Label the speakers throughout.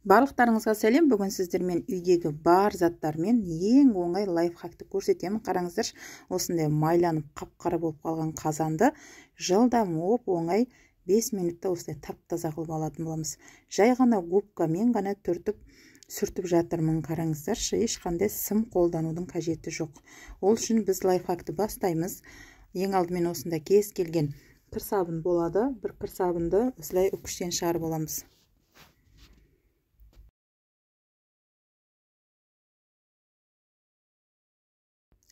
Speaker 1: Барлықтарыңызға сәлем. Бүгін сіздермен үйдегі бар заттармен ең оңай лайфхакты көрсетемін. Қараңыздаршы, осындай майланып қап-қара болып қалған қазанды жылдам оңай 5 минутта осылай тап-таза қылып алатын боламыз. Жай ғана губкамен ғана сүртіп жатырмын. Қараңыздаршы, ешқандай сым қолданудың қажеті жоқ. Ол үшін біз лайфхакты бастаймыз. Ең алдымен осында кез келген кір сабын болады. Бір кір сабынды осылай үкіштен шығарып аламыз.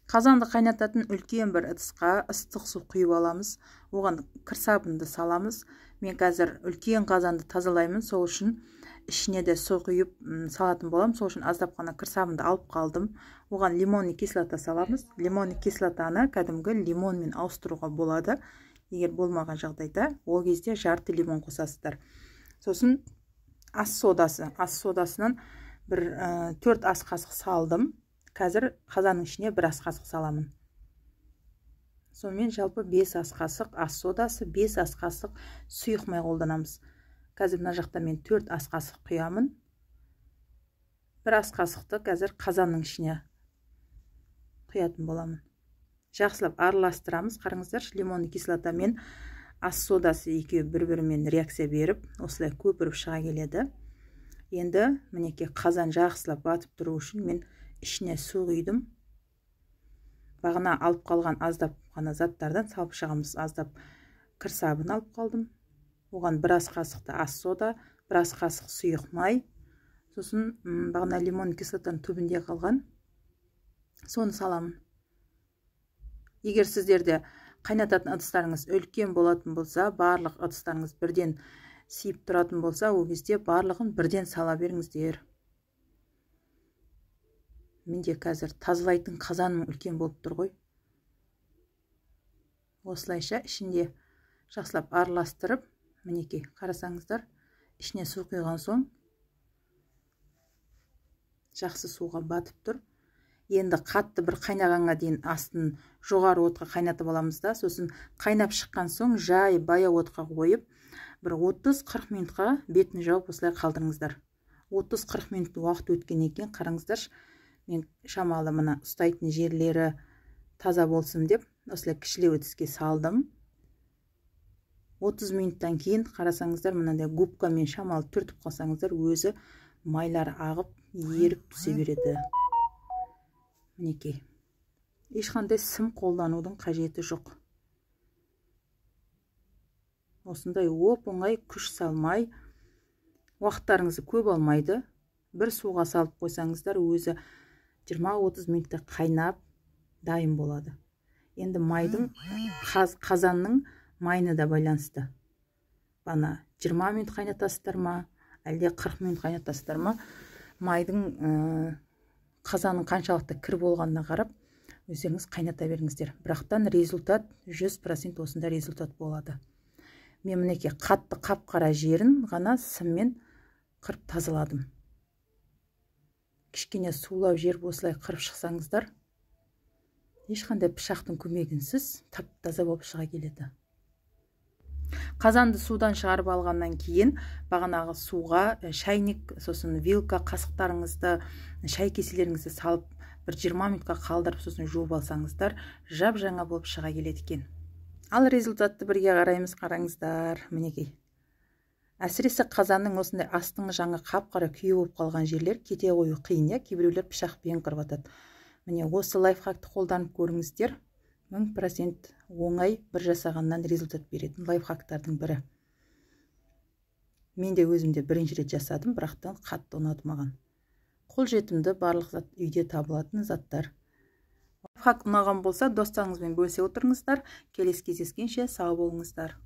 Speaker 1: Қазанды қайнататын үлкен бір ыдысқа ыстық су құйып аламыз. Оған кір сабынды саламыз. Мен қазір үлкен қазанды тазалаймын, сол үшін ішіне де су құйып салатын болам. Сол үшін аздап қана кір сабынды алып қалдым. Оған лимонный кислота саламыз. Лимонный кислотаны кәдімгі лимонмен ауыстыруға болады. Егер болмаған жағдайда, ол кезде жарты лимон қосасыздар. Сосын ас содасынан бір 4 ас қасық салдым. Қазір қазанның ішіне 1 ас қасық саламын. Сонымен жалпы 5 ас қасық ас содасы, 5 ас қасық сұйық май қолданамыз. Қазір мына жақта мен 4 ас қасық құямын. 1 ас қасықты қазір қазанның ішіне құятын боламын. Жақсылап араластырамыз. Қараңыздаршы, лимонный кислота мен ас содасы екеуі бір-бірімен реакция беріп, осылай көпіріп шыға келеді. Енді мінекей қазан жақсылап батып тұру үшін мен ішіне су құйдым. Бағана алып қалған аздап қана заттардан салып шығамыз. Аздап кір сабын алып қалдым. Оған 1 ас қасықты ас сода, 1 ас қасық сұйық май. Сосын бағана лимон кислотаның түбінде қалған соны саламын. Егер сіздерде қайнататын ыдыстарыңыз үлкен болатын болса, барлық ыдыстарыңыз бірден сиіп тұратын болса, ол кезде барлығын бірден сала беріңіздер. Менде қазір тазалайтын қазаным үлкен болып тұр ғой. Осылайша ішінде жақсылап араластырып, мінекей қарасаңыздар, ішіне су құйған соң жақсы суға батып тұр. Енді қатты бір қайнағанға дейін астын жоғары отқа қайнатып аламыз да, сосын қайнап шыққан соң жай баяу отқа қойып, бір 30-40 минутқа бетін жауып осылай қалдырыңыздар. 30-40 минут уақыт өткен екен, қараңыздар. Мен шамалы мына ұстайтын жерлері таза болсын деп, осылай кішілеу ыдысқа салдым. 30 минуттан кейін қарасаңыздар, мынандай губкамен шамалы түртіп қалсаңыздар, өзі майлар ағып, еріп түсе береді. Мінекей. Ешқандай сым қолданудың қажеті жоқ. Осындай оңай күш салмай, уақыттарыңызды көп алмайды. Бір суға салып қойсаңыздар, өзі 20-30 минутта қайнап дайын болады. Енді майдың қазанның майына да байланысты. Бана 20 минут қайнатасыздар ма, әлде 40 минут қайнатасыздар ма, майдың қазанның қаншалықты кір болғанына қарап, өздеріңіз қайната беріңіздер. Бірақтан результат 100% осында результат болады. Мен мінекей қатты қап-қара жерін ғана сыммен қырып тазаладым. Кішкене сулау жер осылай қырып шықсаңыздар, ешқандай пышақтың көмегінсіз тап-таза болып шыға келеді. Қазанды судан шығарып алғаннан кейін бағанағы суға шайник, сосын вилка, қасықтарыңызды, шай кеселеріңізді салып, бір 20 минутқа қалдырып, сосын жуып алсаңыздар, жап-жаңа болып шыға келеді екен. Ал результатты бірге қараймыз, қараңыздар, мінекей. Әсіресе қазанның осындай астыңғы жаңа қап-қара күйе болып қалған жерлер кете қою қиын, кейбіреулер пышақпен қырып атады. Міне осы лайфхакты қолданып көріңіздер. 1000% оңай бір жасағаннан результат беретін лайфхактардың бірі. Мен де өзімде бірінші рет жасадым, бірақтан қатты ұнады маған. Қолжетімді, барлық зат үйде табылатын заттар. Лайфхак ұнаған болса, достарыңызбен бөлісе отырыңыздар. Келесі кездескенше сау болыңыздар.